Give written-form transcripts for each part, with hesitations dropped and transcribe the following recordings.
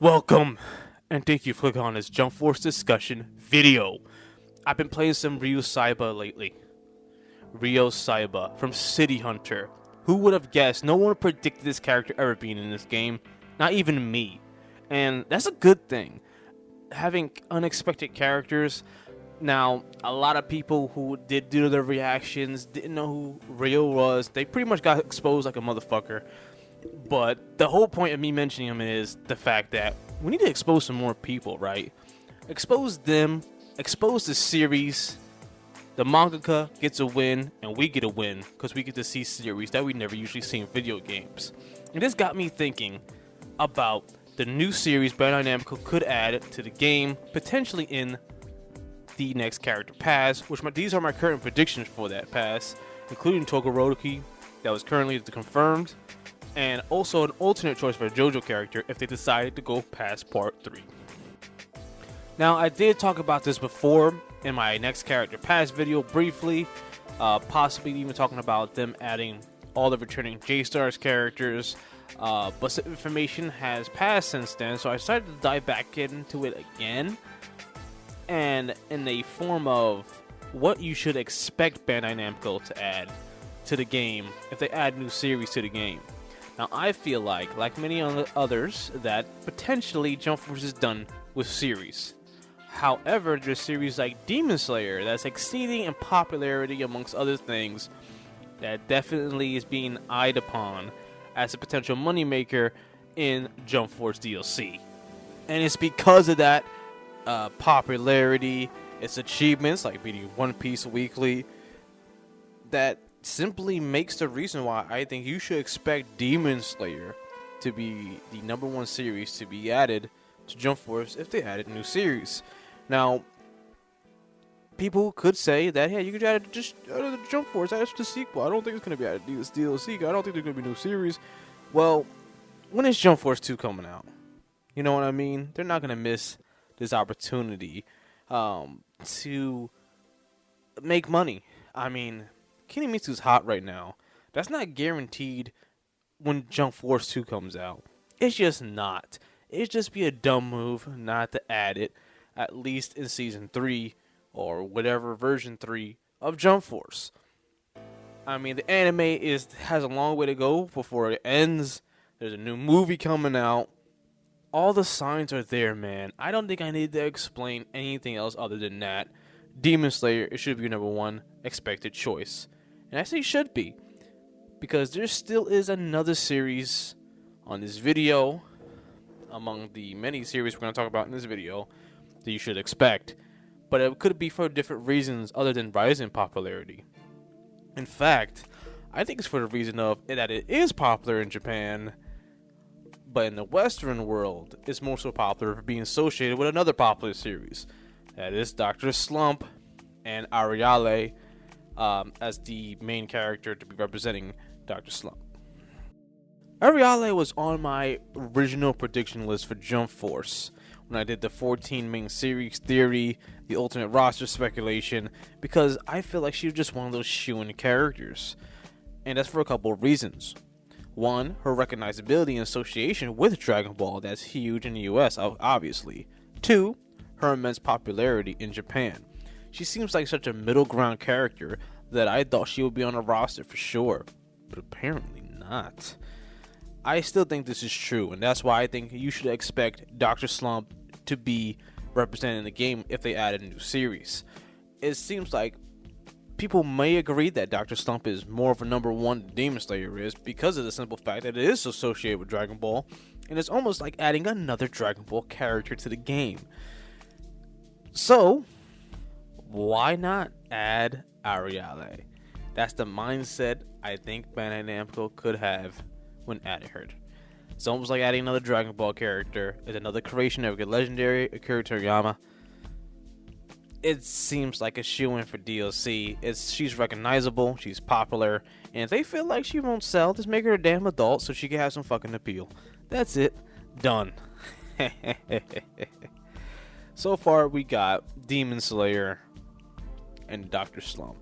Welcome, and thank you for clicking on this Jump Force discussion video. I've been playing some Ryo Saiba lately. Ryo Saiba from City Hunter. Who would have guessed? No one predicted this character ever being in this game. Not even me. And that's a good thing. Having unexpected characters. Now, a lot of people who did do their reactions didn't know who Ryo was. They pretty much got exposed like a motherfucker. But the whole point of me mentioning him is the fact that we need to expose some more people, right? Expose them, expose the series. The mangaka gets a win, and we get a win because we get to see series that we never usually see in video games. And this got me thinking about the new series Bandai Namco could add to the game, potentially in the next character pass, these are my current predictions for that pass, including Togoroki, that was currently confirmed, and also an alternate choice for a JoJo character if they decided to go past part 3. Now, I did talk about this before in my next character pass video briefly, possibly even talking about them adding all the returning J-Stars characters, but some information has passed since then, so I decided to dive back into it again, and in the form of what you should expect Bandai Namco to add to the game if they add new series to the game. Now, I feel like many others, that potentially Jump Force is done with series. However, there's series like Demon Slayer that's exceeding in popularity amongst other things that definitely is being eyed upon as a potential moneymaker in Jump Force DLC. And it's because of that popularity, its achievements like beating One Piece weekly, that simply makes the reason why I think you should expect Demon Slayer to be the #1 series to be added to Jump Force if they added a new series. Now, people could say that, hey, you could add it just out of the Jump Force, add it to the sequel. I don't think it's going to be added to this DLC. I don't think there's going to be a new series. Well, when is Jump Force 2 coming out? You know what I mean? They're not going to miss this opportunity to make money. I mean, Kinemitsu's hot right now. That's not guaranteed when Jump Force 2 comes out. It's just not. It'd just be a dumb move not to add it, at least in Season 3 or whatever version 3 of Jump Force. I mean, the anime has a long way to go before it ends. There's a new movie coming out. All the signs are there, man. I don't think I need to explain anything else other than that. Demon Slayer, it should be your #1 expected choice. And I say should be, because there still is another series on this video, among the many series we're going to talk about in this video, that you should expect. But it could be for different reasons other than rising popularity. In fact, I think it's for the reason of that it is popular in Japan, but in the Western world, it's more so popular for being associated with another popular series. That is Dr. Slump and Ariale as the main character to be representing Dr. Slump. Ariale was on my original prediction list for Jump Force when I did the 14 main series theory, the alternate roster speculation, because I feel like she was just one of those shoo-in characters. And that's for a couple of reasons. One, her recognizability and association with Dragon Ball, that's huge in the US, obviously. Two, her immense popularity in Japan. She seems like such a middle ground character that I thought she would be on a roster for sure, but apparently not. I still think this is true, and that's why I think you should expect Dr. Slump to be represented in the game if they add a new series. It seems like people may agree that Dr. Slump is more of a #1 than Demon Slayer is because of the simple fact that it is associated with Dragon Ball, and it's almost like adding another Dragon Ball character to the game. So, why not add Ariale? That's the mindset I think Bandai Namco could have when adding her. It's almost like adding another Dragon Ball character. It's another creation of a legendary Akira Toriyama. It seems like a shoo-in for DLC. She's recognizable, she's popular, and if they feel like she won't sell, just make her a damn adult so she can have some fucking appeal. That's it. Done. So far, we got Demon Slayer and Dr. Slump.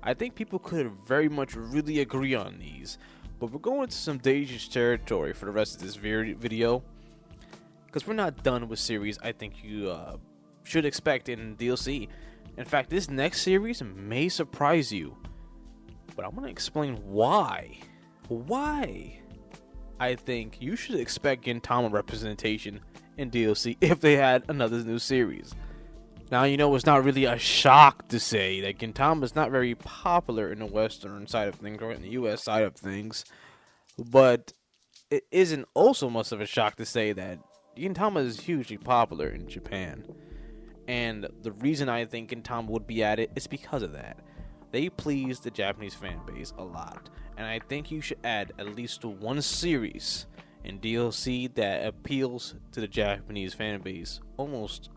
I think people could very much really agree on these, but we're going into some dangerous territory for the rest of this video. because we're not done with series I think you should expect in DLC. In fact, this next series may surprise you, but I'm going to explain why I think you should expect Gintama representation in DLC if they had another new series. Now, it's not really a shock to say that Gintama is not very popular in the Western side of things or in the US side of things, but it isn't also much of a shock to say that Gintama is hugely popular in Japan. And the reason I think Gintama would be at it is because of that. They please the Japanese fan base a lot, and I think you should add at least one series in DLC that appeals to the Japanese fan base almost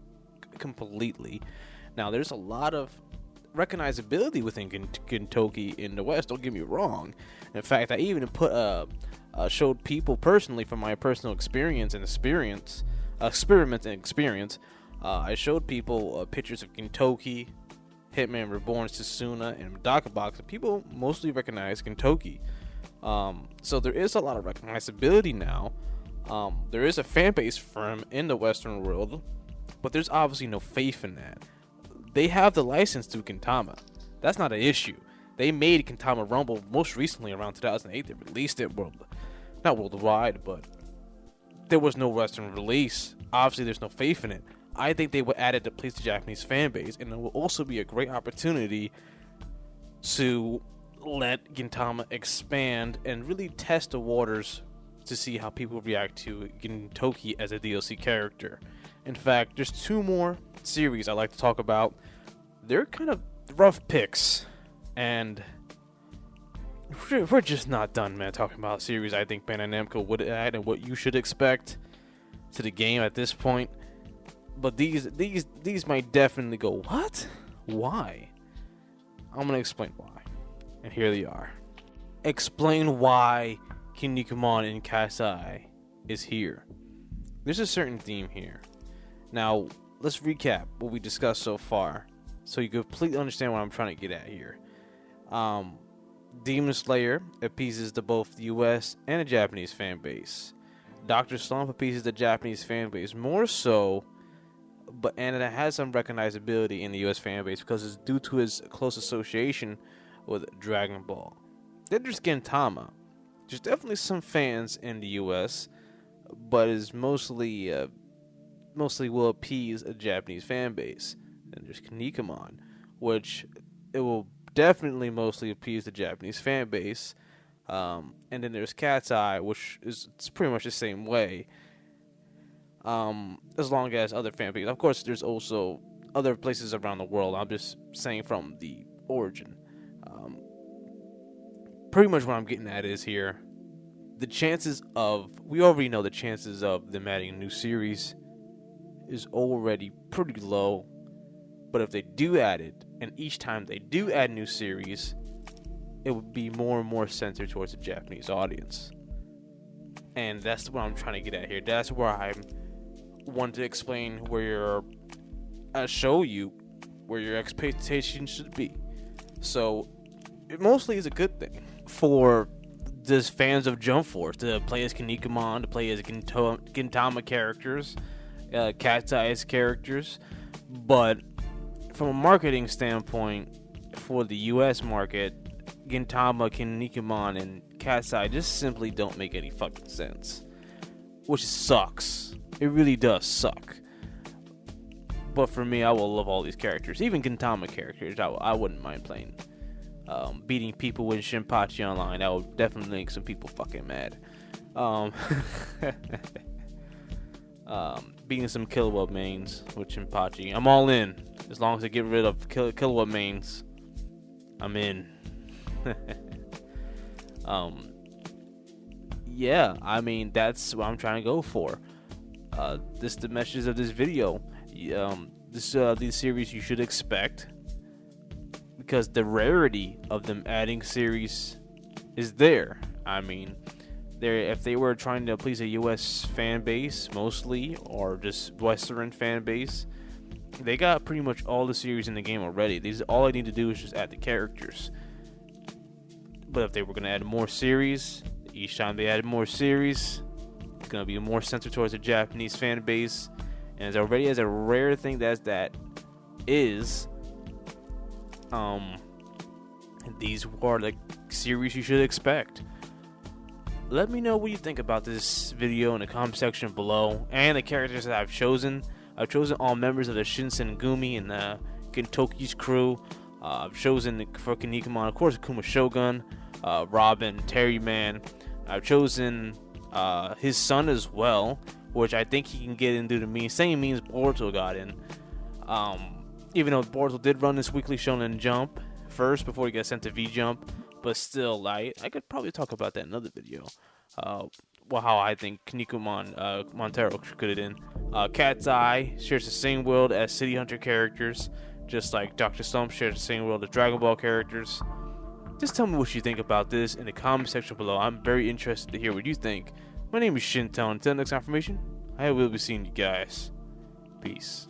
completely. Now, there's a lot of recognizability within Gintoki in the West, don't get me wrong. In fact, I even showed people personally from my personal experiment and experience, I showed people pictures of Gintoki, Hitman Reborn, Susuna, and Medaka Box, and people mostly recognize Gintoki. So there is a lot of recognizability now. There is a fan base for him in the Western world, but there's obviously no faith in that. They have the license to Gintama. That's not an issue. They made Gintama Rumble most recently around 2008. They released it not worldwide, but there was no Western release. Obviously, there's no faith in it. I think they would add it to please the Japanese fan base, and it will also be a great opportunity to let Gintama expand and really test the waters to see how people react to Gintoki as a DLC character. In fact, there's two more series I like to talk about. They're kind of rough picks, and we're just not done, man, talking about series I think Bandai Namco would add and what you should expect to the game at this point. But these might definitely go, what? Why? I'm going to explain why. And here they are. Explain why Kinnikuman and Kasai is here. There's a certain theme here. Now, let's recap what we discussed so far, so you completely understand what I'm trying to get at here. Demon Slayer appeases to both the US and the Japanese fan base. Dr. Slump appeases the Japanese fan base more so, and it has some recognizability in the US fan base because it's due to his close association with Dragon Ball. Then there's Gintama. There's definitely some fans in the US, but is mostly will appease a Japanese fan base. Then there's Kinnikuman, which it will definitely mostly appease the Japanese fan base. And then there's Cat's Eye, which is pretty much the same way. As long as other fan bases. Of course, there's also other places around the world. I'm just saying from the origin. Pretty much what I'm getting at is here, we already know the chances of them adding a new series is already pretty low. But if they do add it, and each time they do add a new series, it would be more and more centered towards the Japanese audience. And that's what I'm trying to get at here. That's where I want to explain show you where your expectations should be. So, it mostly is a good thing for just fans of Jump Force to play as Kinnikuman, to play as Gintama characters, Cat's Eye's characters. But from a marketing standpoint, for the US market, Gintama, Kinnikuman, and Cat's Eye just simply don't make any fucking sense. Which sucks. It really does suck. But for me, I will love all these characters. Even Gintama characters, I wouldn't mind playing. Beating people with Shinpachi online, that would definitely make some people fucking mad. Beating some Killua mains with Shinpachi. I'm all in. As long as they get rid of Killua mains, I'm in. Yeah, I mean, that's what I'm trying to go for. This is the message of this video. These series you should expect, because the rarity of them adding series is there. I mean, if they were trying to please a US fan base mostly, or just Western fan base, they got pretty much all the series in the game already. All I need to do is just add the characters. But if they were going to add more series, each time they added more series, gonna be more centered towards the Japanese fan base, and it's already as a rare thing that is these are the series you should expect. Let me know what you think about this video in the comment section below, and the characters that I've chosen. I've chosen all members of the Shinsengumi and the Gintoki's crew. I've chosen for Kinnikuman, of course, Akuma Shogun, Robin, Terry Man. I've chosen his son as well, which I think he can get into the same means Boruto got in. Even though Boruto did run this weekly Shonen Jump first before he got sent to V Jump, but still, I could probably talk about that in another video. Well, how I think Kinnikuman Montero could have in. Cat's Eye shares the same world as City Hunter characters, just like Dr. Stump shares the same world as Dragon Ball characters. Just tell me what you think about this in the comment section below. I'm very interested to hear what you think. My name is SHINTONE. Until next information, I will be seeing you guys. Peace.